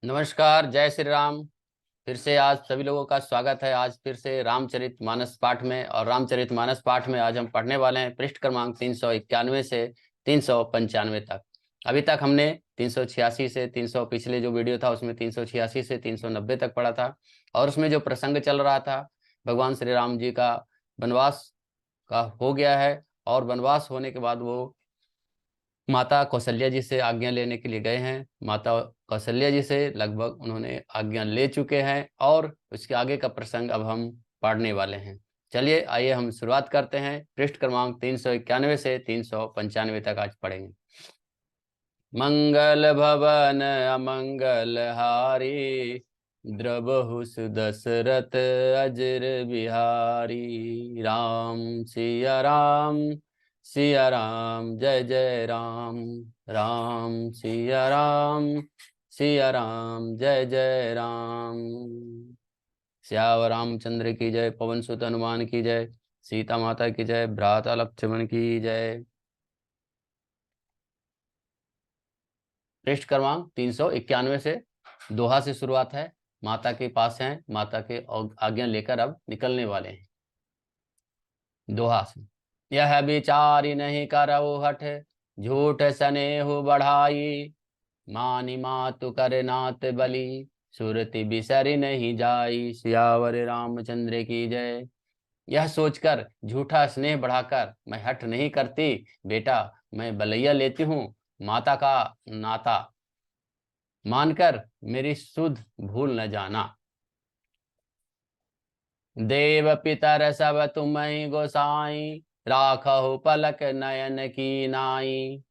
नमस्कार, जय श्री राम। फिर से आज सभी लोगों का स्वागत है। आज फिर से रामचरितमानस पाठ में, और रामचरितमानस पाठ में आज हम पढ़ने वाले हैं पृष्ठ क्रमांक 391 से 395 तक। अभी तक हमने 386 से 300, पिछले जो वीडियो था उसमें 386 से 390 तक पढ़ा था। और उसमें जो प्रसंग चल रहा था, भगवान श्री राम जी का वनवास का हो गया है, और वनवास होने के बाद वो माता कौशल्या जी से आज्ञा लेने के लिए गए हैं। माता कौशल्या जी से लगभग उन्होंने आज्ञा ले चुके हैं, और उसके आगे का प्रसंग अब हम पढ़ने वाले हैं। चलिए आइए हम शुरुआत करते हैं। पृष्ठ क्रमांक 391 से 395 तक आज पढ़ेंगे। मंगल भवन अमंगल हारी, द्रवहु सुदशरथ अजर बिहारी। राम सिया राम, सिया राम जय जय राम। राम सिया राम, सिया राम जय जय राम। श्यावर रामचंद्र की जय, पवन सुत हनुमान की जय, सीता माता की जय, भ्राता लक्ष्मण की जय। पृष्ठ क्रमांक 391 से दोहा से शुरुआत है। माता के पास हैं, माता के आज्ञा लेकर अब निकलने वाले हैं। दोहा से। यह विचारी नहीं करऊ हठ, झूठ स्नेहु बढ़ाई। मानी मातु कर नात बलि, सुरति बिसरि नहीं जाई। सियावर रामचंद्र की जय। यह सोचकर झूठा स्नेह बढ़ाकर मैं हठ नहीं करती बेटा, मैं बलैया लेती हूँ। माता का नाता मानकर मेरी सुध भूल न जाना। देव पितर सब तुम्हि गोसाई, राखहु पलक नयन की नाई।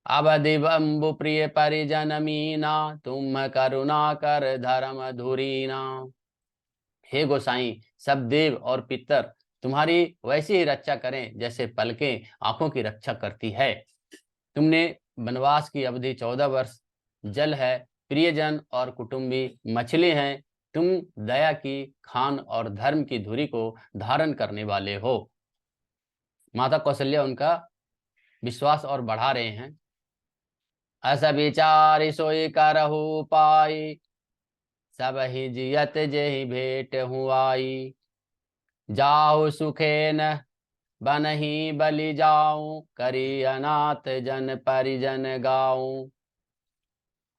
अवधि बंबु प्रिय परिजन मीना, तुम करुणा कर धर्म धुरीना। हे गोसाई, सब देव और पितर तुम्हारी वैसी ही रक्षा करें जैसे पलकें आंखों की रक्षा करती है। तुमने वनवास की अवधि 14 वर्ष, जल है, प्रियजन और कुटुंबी मछली हैं। तुम दया की खान और धर्म की धुरी को धारण करने वाले हो। माता कौशल्या उनका विश्वास और बढ़ा रहे हैं। अस विचारि सोई करहु पाई, सब ही जियत जेहि भेंट हुआई। जाहु सुखेन बनहि बलि जाऊं, करी अनाथ जन परिजन गाऊं।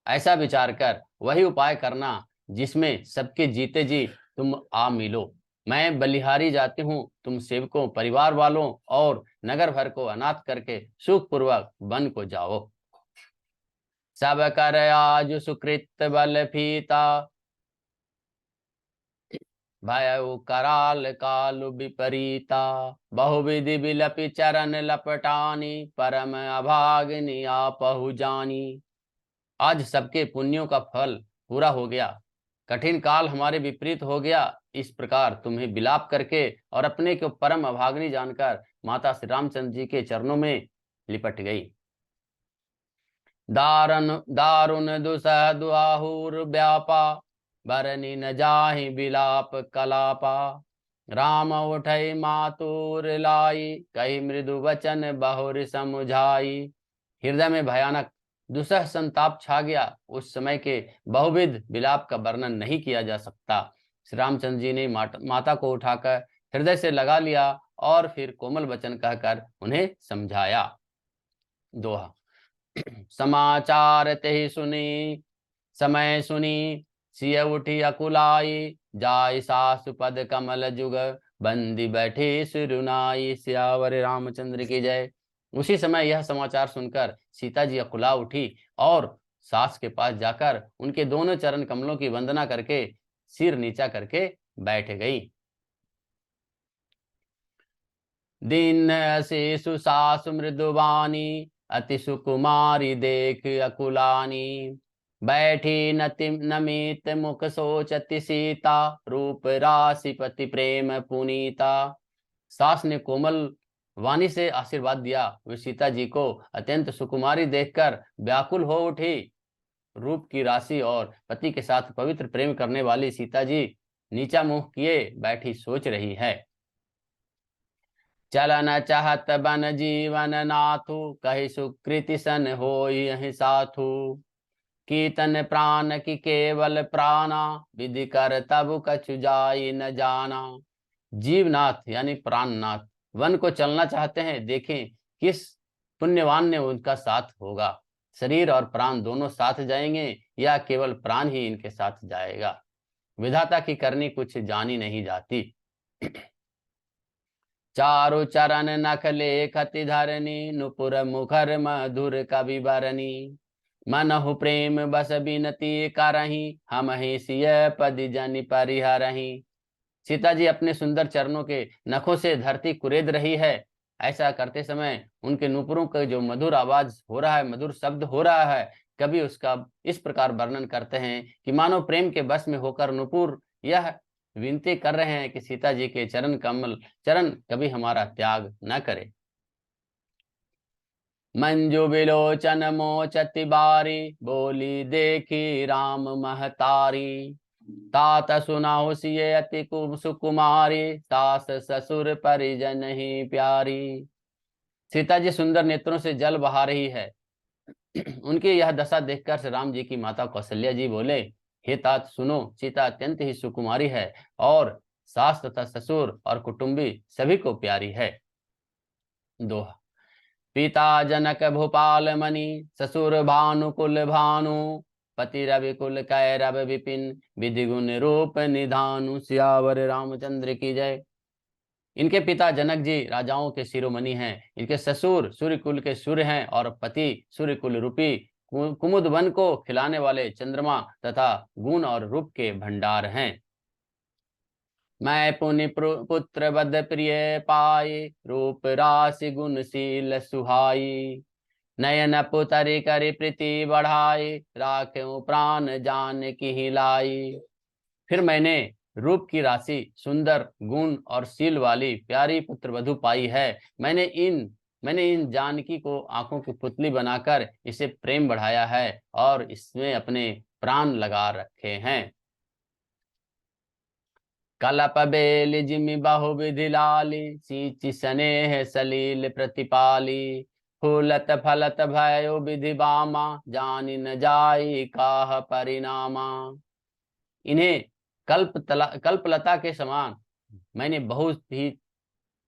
ऐसा विचार कर वही उपाय करना जिसमें सबके जीते जी तुम आ मिलो। मैं बलिहारी जाती हूँ, तुम सेवकों, परिवार वालों और नगर भर को अनाथ करके सुखपूर्वक वन को जाओ। सब कर आज सुकृत बल फीता, भयउ कराल काल विपरीता। बहुविधि बिलपि चरण लपटानी, परम अभागिनी आपहु जानी। आज सबके पुण्यों का फल पूरा हो गया, कठिन काल हमारे विपरीत हो गया। इस प्रकार तुम्हें विलाप करके और अपने को परम अभागिनी जानकर माता श्री रामचंद्र जी के चरणों में लिपट गई। दारुण दारुण दुसह दुआहुर व्यापा, बरनी न जाहि विलाप कलापा। राम उठई मातुर लाई, कही मृदु वचन बहुर समुझाई। हृदय में भयानक दुसह संताप छा गया। उस समय के बहुविध विलाप का वर्णन नहीं किया जा सकता। श्री रामचंद्र जी ने माता को उठाकर हृदय से लगा लिया और फिर कोमल वचन कहकर उन्हें समझाया। दोहा। समाचार ते सुनी, समय सुनी, सिय उठी अकुलाई। जाय सासु पद कमल जुग, बंदी बैठी सिरुनाई। सियावर रामचंद्र की जय। उसी समय यह समाचार सुनकर सीता जी अकुला उठी और सास के पास जाकर उनके दोनों चरण कमलों की वंदना करके सिर नीचा करके बैठ गई। दीन अशेषु सासु मृदुवानी, अति सुकुमारी देख अकुलानी। बैठी नति नमित मुख सोचति सीता, रूप राशि पति प्रेम पुनीता। सास ने कोमल वाणी से आशीर्वाद दिया। वे सीता जी को अत्यंत सुकुमारी देखकर व्याकुल हो उठी। रूप की राशि और पति के साथ पवित्र प्रेम करने वाली सीता जी नीचा मुंह किए बैठी सोच रही है। चलन चाहत बन जीवन नाथु, कही सुकृति सन होई यहि साथु। कीर्तन प्राण की केवल प्राणा, विधि कर तब कछु जाई न जाना। जीवनाथ यानी प्राणनाथ वन को चलना चाहते हैं, देखें किस पुण्यवान ने उनका साथ होगा। शरीर और प्राण दोनों साथ जाएंगे या केवल प्राण ही इनके साथ जाएगा। विधाता की करनी कुछ जानी नहीं जाती। चारु चरण नखले खति धरनी, नुपुर मुखर मधुर कवि बरनी। मनहु प्रेम बस बिनती करही, हम ही सिय पद जनि परिहरही। सीता जी अपने सुंदर चरणों के नखों से धरती कुरेद रही है। ऐसा करते समय उनके नुपुरों का जो मधुर आवाज हो रहा है, मधुर शब्द हो रहा है, कभी उसका इस प्रकार वर्णन करते हैं कि मानो प्रेम के बस में होकर नुपुर यह विनती कर रहे हैं कि सीता जी के चरण कभी हमारा त्याग न करे। मंजू बिलोचन मोचति बारी, बोली देखी राम महतारी। तात सुनाओ सिय अति सुकुमारी, सास ससुर परिजन ही प्यारी। सीता जी सुंदर नेत्रों से जल बहा रही है। उनकी यह दशा देखकर श्री राम जी की माता कौशल्या जी बोले, हे तात सुनो, सीता अत्यंत ही सुकुमारी है और सास तथा ससुर और कुटुंबी सभी को प्यारी है। दोहा। पिता जनक भूपाल मणि, ससुर भानुकुल भानु। पति रवि कुल कैरव विपिन, विधि गुण रूप निधानु। सियावर रामचंद्र की जय। इनके पिता जनक जी राजाओं के शिरोमणि हैं। इनके ससुर सूर्य कुल के सूर्य हैं और पति सूर्य कुल रूपी कुमुद वन को खिलाने वाले चंद्रमा तथा गुण और रूप के भंडार हैं। मैं पुनि पुत्र बद प्रिय पाई, रूप राशि गुणशील सुहाई। नयन पुतरी करी प्रीति बढ़ाई, राख्यूं प्राण जान की हिलाई। फिर मैंने रूप की राशि, सुंदर गुण और शील वाली प्यारी पुत्र वधु पाई है। मैंने इन जानकी को आंखों की पुतली बनाकर इसे प्रेम बढ़ाया है और इसमें अपने प्राण लगा रखे हैं। कलप बेल जिमि बहु विधि लाली, सींचि स्नेह सलील प्रतिपाली। फूलत फलत भयो विधि बामा, जानि न जाई काह परिणामा। इन्हें कल्पलता के समान मैंने बहुत ही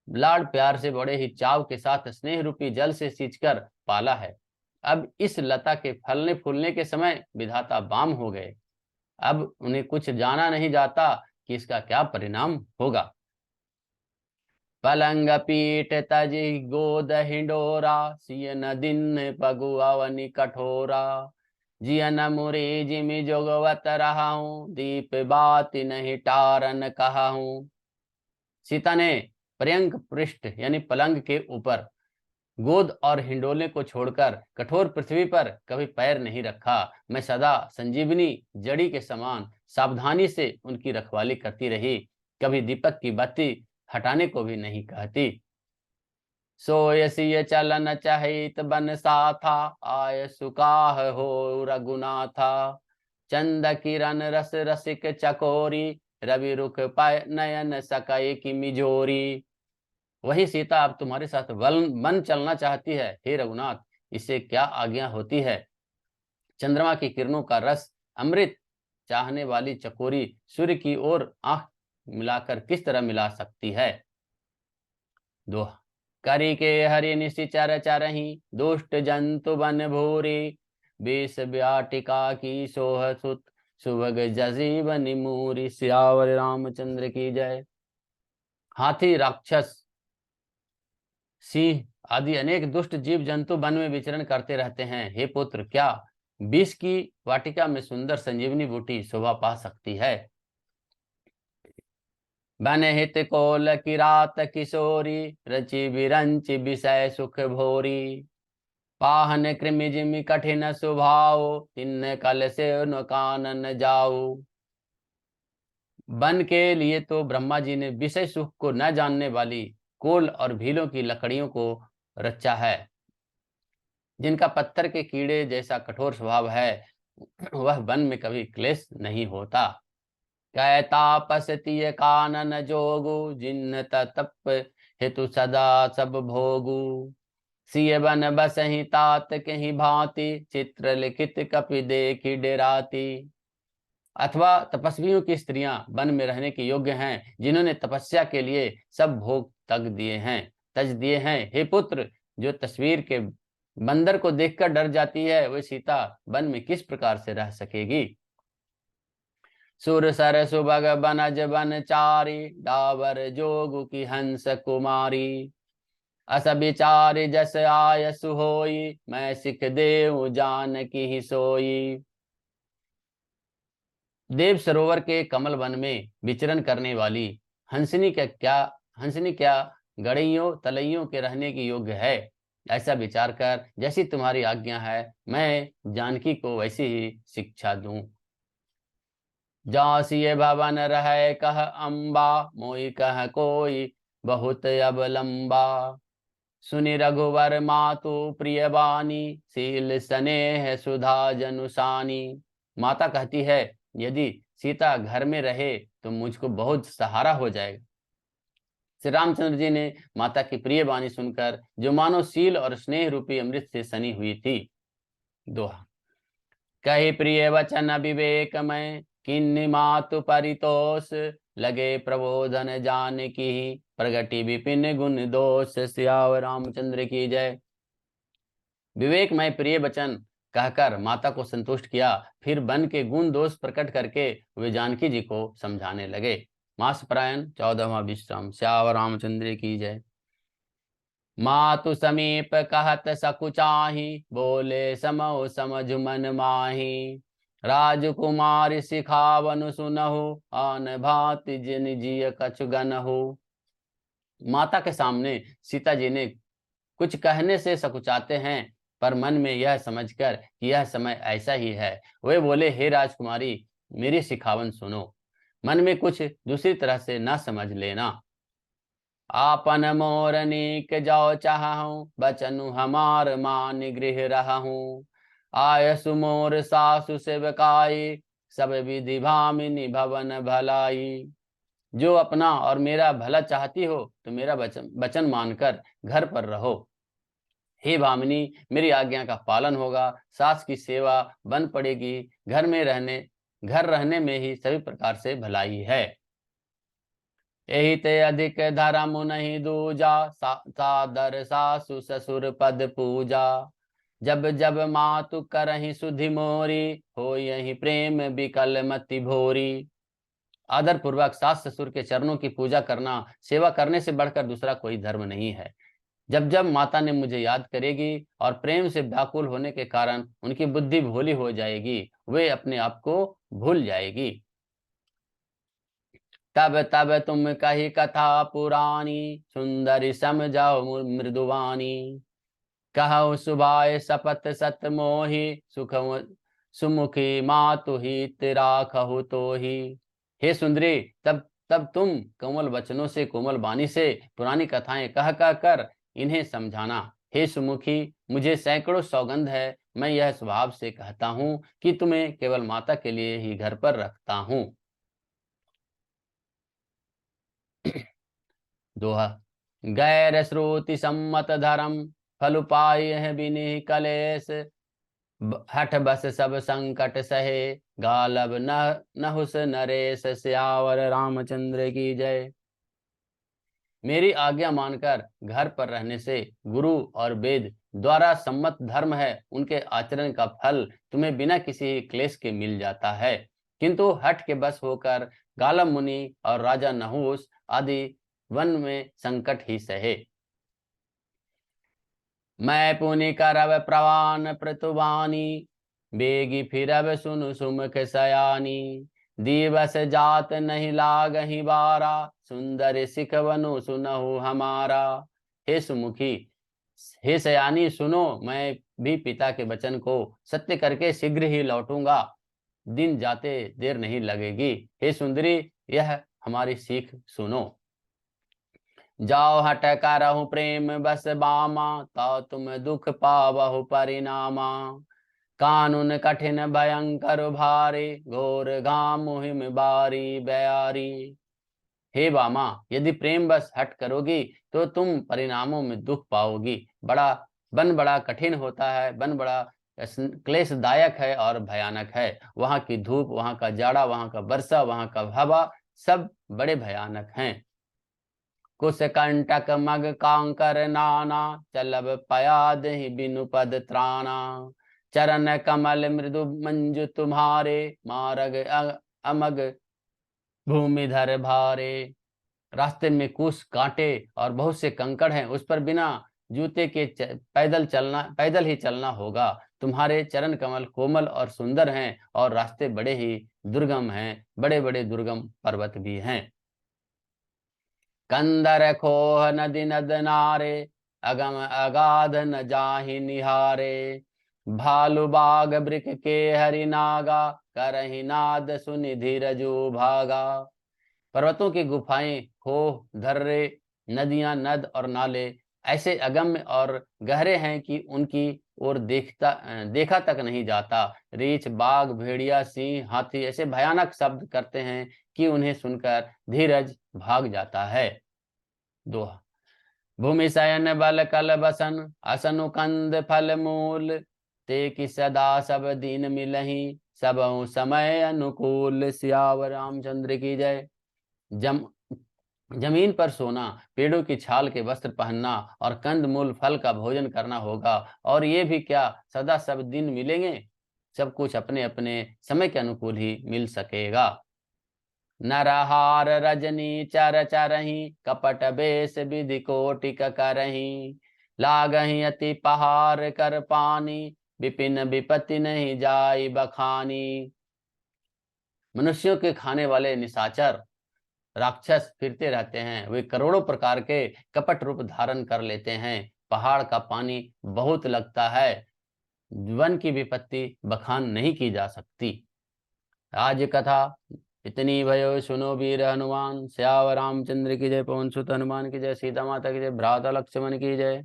लाड प्यार से बड़े ही चाव के साथ स्नेह रूपी जल से सींचकर पाला है। अब इस लता के फलने फूलने के समय विधाता बाम हो गए। अब उन्हें कुछ जाना नहीं जाता कि इसका क्या परिणाम होगा। पलंग पीठ तजी गोद हिंडोरा, सियन दिन पगु अवनि कठोरा। जियन मुरी जिमि जोगवत रहाऊं, दीप बाति नहीं टारन कहाऊं। सीता ने पर्यंक पृष्ठ यानी पलंग के ऊपर गोद और हिंडोले को छोड़कर कठोर पृथ्वी पर कभी पैर नहीं रखा। मैं सदा संजीवनी जड़ी के समान सावधानी से उनकी रखवाली करती रही, कभी दीपक की बत्ती हटाने को भी नहीं कहती। सोयसीय चलन चहित बन साथा, आय सुकाह हो रघुनाथा। चंद किरण रस रसिक चकोरी, रवि रुख पाय नयन सकय की मिजोरी। वही सीता अब तुम्हारे साथ वन चलना चाहती है। हे रघुनाथ, इससे क्या आज्ञा होती है। चंद्रमा की किरणों का रस अमृत चाहने वाली चकोरी सूर्य की ओर आंख मिलाकर किस तरह मिला सकती है। दोहा। करी के हरि निशिचर चरही, दुष्ट जंतु बन भूरी। बेस ब्याटिका की सोह सुत, सुभग जजीवन मूरी। सियावर रामचंद्र की जय। हाथी, राक्षस, सिंह आदि अनेक दुष्ट जीव जंतु वन में विचरण करते रहते हैं। हे पुत्र, क्या विष की वाटिका में सुंदर संजीवनी बूटी शोभा पा सकती है। बन हित कोल की रात किशोरी, रचि बिरंचि विषय सुख भोरी। पाहन कृमि जिमि कठिन स्वभाव, तिन्न कल से न कानन जाऊ। वन के लिए तो ब्रह्मा जी ने विषय सुख को न जानने वाली कोल और भीलों की लकड़ियों को रचा है। जिनका पत्थर के कीड़े जैसा कठोर स्वभाव है, वह वन में कभी क्लेश नहीं होता। कै तापस तिय कानन जोगु, जिन्न तप हेतु सदा सब भोगु। सिय बन बसहि तात कहीं भांति, चित्र लिखित कपि देखी डेराती। अथवा तपस्वियों की स्त्रियां वन में रहने के योग्य हैं, जिन्होंने तपस्या के लिए सब भोग तज दिए हैं। हे पुत्र, जो तस्वीर के बंदर को देखकर डर जाती है, वह सीता वन में किस प्रकार से रह सकेगी। सुर सर सुभग बनज बनचारी, डावर जोगु की हंस कुमारी। अस विचार जस आयस होई, मैं सिख देव जानकी ही सोई। देव सरोवर के कमल वन में विचरण करने वाली हंसनी क्या गड़ैयों तलैयों के रहने की योग्य है। ऐसा विचार कर जैसी तुम्हारी आज्ञा है, मैं जानकी को वैसी ही शिक्षा दूं। जासिए भवन रहे कह अम्बा, मोई कह कोई बहुत अब लंबा। सुनि रघुवर मातु प्रिय बानी, शील स्नेह सुधा जनुसानी। माता कहती है, यदि सीता घर में रहे तो मुझको बहुत सहारा हो जाएगा। श्री रामचंद्र जी ने माता की प्रिय वाणी सुनकर, जो मानो शील और स्नेह रूपी अमृत से सनी हुई थी, दोहा। कही प्रिय वचन विवेक में, किन्नी मातु परितोष। लगे प्रबोधन जानकी, प्रगति विपिन गुण दोष। सियावर रामचंद्र की जय। विवेकमय प्रिय वचन कहकर माता को संतुष्ट किया, फिर वन के गुण दोष प्रकट करके वे जानकी जी को समझाने लगे। मास परायण 14वां विश्राम। सियावर रामचंद्र की जय। मातु समीप कहत सकुचाही, बोले समो समझ मन माही। राजकुमार सिखावन सुनहु, आन भांति जिन जिय कछु गनहु। माता के सामने सीता जी ने कुछ कहने से सकुचाते हैं, पर मन में यह समझकर कि यह समय ऐसा ही है, वे बोले, हे राजकुमारी, मेरी सिखावन सुनो। मन में कुछ दूसरी तरह से न समझ लेना। आपन मोर नीक जाओ चाहूं, बचनु हमार मान गृह रहूं। आयसु मोर सासु सेवकाई, सब विधि भामिनी भवन भलाई। जो अपना और मेरा भला चाहती हो तो मेरा वचन मानकर घर पर रहो। हे भामिनी, मेरी आज्ञा का पालन होगा, सास की सेवा बन पड़ेगी। घर रहने में ही सभी प्रकार से भलाई है। यही ते अधिक धर्म नहीं दूजा, सादर सासु ससुर पद पूजा। जब जब मातु करहि सुधि मोरी, हो यही प्रेम बिकल मति भोरी। आदर पूर्वक सास ससुर के चरणों की पूजा करना सेवा करने से बढ़कर दूसरा कोई धर्म नहीं है। जब जब माता ने मुझे याद करेगी और प्रेम से व्याकुल होने के कारण उनकी बुद्धि भोली हो जाएगी, वे अपने आप को भूल जाएगी। तब तब तुम कही कथा पुरानी, सुंदरी समझाओ मृदुवानी। कहो सुभाय शपथ सत मोहि, सुख सुमुखी मातु हित राखहु तोहि। हे सुंदरी, तब तब तुम कोमल वचनों से, कोमल वाणी से पुरानी कथाएं कह कर इन्हें समझाना। हे सुमुखी, मुझे सैकड़ों सौगंध है, मैं यह स्वभाव से कहता हूं कि तुम्हें केवल माता के लिए ही घर पर रखता हूं। दोहा। गैर श्रुति सम्मत धर्म, फल पाई है बिनि कलेश। हठ बस सब संकट सहे, गालब नहुस नरेश। सियावर रामचंद्र की जय। मेरी आज्ञा मानकर घर पर रहने से गुरु और वेद द्वारा सम्मत धर्म है, उनके आचरण का फल तुम्हें बिना किसी क्लेश के मिल जाता है। किंतु हठ के बस होकर गालव मुनि और राजा नहुस आदि वन में संकट ही सहे। मैं पुनि करब प्रवान प्रतुवानी, बेगी फिरब सुनु सुमुख सयानी। दिवस जात नहीं लागहि बारा, सुंदर सिखवनु सुनहु हमारा। हे सुमुखी, हे सयानी, सुनो, मैं भी पिता के वचन को सत्य करके शीघ्र ही लौटूंगा, दिन जाते देर नहीं लगेगी। हे सुंदरी, यह हमारी सीख सुनो। जाओ हट करहु प्रेम बस बामा, ताऊ तुम दुख पावहु परिणामा। कानून कठिन भयंकर भारी, घोर घाम मुहिम बारी बयारी। हे बामा, यदि प्रेम बस हट करोगी तो तुम परिणामों में दुख पाओगी, बड़ा वन बड़ा कठिन होता है, वन बड़ा क्लेशदायक है और भयानक है। वहाँ की धूप, वहाँ का जाड़ा, वहाँ का वर्षा, वहाँ का हवा सब बड़े भयानक हैं। कुश कंटक मग कांकर नाना, चलब पयाद ही बिनु पद त्राणा। चरण कमल मृदु मंजु तुम्हारे, मार्ग अमग भूमिधर भारे। रास्ते में कुश, कांटे और बहुत से कंकड़ हैं, उस पर बिना जूते के पैदल ही चलना होगा। तुम्हारे चरण कमल कोमल और सुंदर हैं और रास्ते बड़े ही दुर्गम हैं, बड़े बड़े दुर्गम पर्वत भी हैं। कंदर खोह नदी नद नारे, अगम अगाध न जाहि निहारे। भालु बाग ब्रिक के हरि नागा, करहि नाद सुनि धीरजु भागा। पर्वतों की गुफाएं, खोह, धर्रे, नदियां, नद और नाले ऐसे अगम्य और गहरे हैं कि उनकी ओर देखा तक नहीं जाता। रीछ, बाघ, भेड़िया, सिंह, हाथी ऐसे भयानक शब्द करते हैं कि उन्हें सुनकर धीरज भाग जाता है। दोहा। भूमि शयन बल कल बसन, असनु कंद फल मूल। ते कि सदा सब दीन मिलहि, सबहु समय अनुकूल। सियावर रामचंद्र की जय। जमीन पर सोना, पेड़ों की छाल के वस्त्र पहनना और कंद मूल फल का भोजन करना होगा। और ये भी क्या सदा सब दिन मिलेंगे? सब कुछ अपने अपने समय के अनुकूल ही मिल सकेगा। नरहार रजनी चर चरही, कपट बेस विधि कोटिक करही। लागही अति पहार कर पानी, विपिन विपत्ति नहीं जाई बखानी। मनुष्यों के खाने वाले निशाचर राक्षस फिरते रहते हैं, वे करोड़ों प्रकार के कपट रूप धारण कर लेते हैं। पहाड़ का पानी बहुत लगता है, वन की विपत्ति बखान नहीं की जा सकती। आज कथा इतनी भयो, सुनो वीर हनुमान। श्यावर रामचंद्र की जय। पवन सुत हनुमान की जय। सीता माता की जय। भ्राता लक्ष्मण की जय।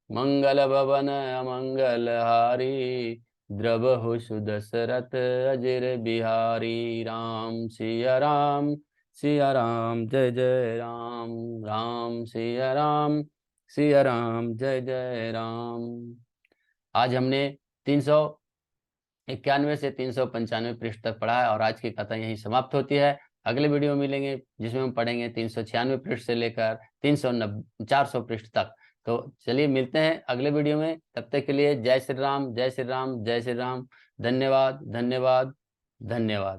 मंगल भवन अमंगल हारी, द्रवहु सुदशरथ अजिर बिहारी। राम सिया राम, सिया राम जय जय राम। राम सिया राम, सिया राम जय जय राम। आज हमने 391 से 395 पृष्ठ तक पढ़ा है और आज की कथा यहीं समाप्त होती है। अगले वीडियो में मिलेंगे जिसमें हम पढ़ेंगे 396 पृष्ठ से लेकर 400 पृष्ठ तक। तो चलिए मिलते हैं अगले वीडियो में। तब तक के लिए जय श्री राम, जय श्री राम, जय श्री राम। धन्यवाद, धन्यवाद, धन्यवाद।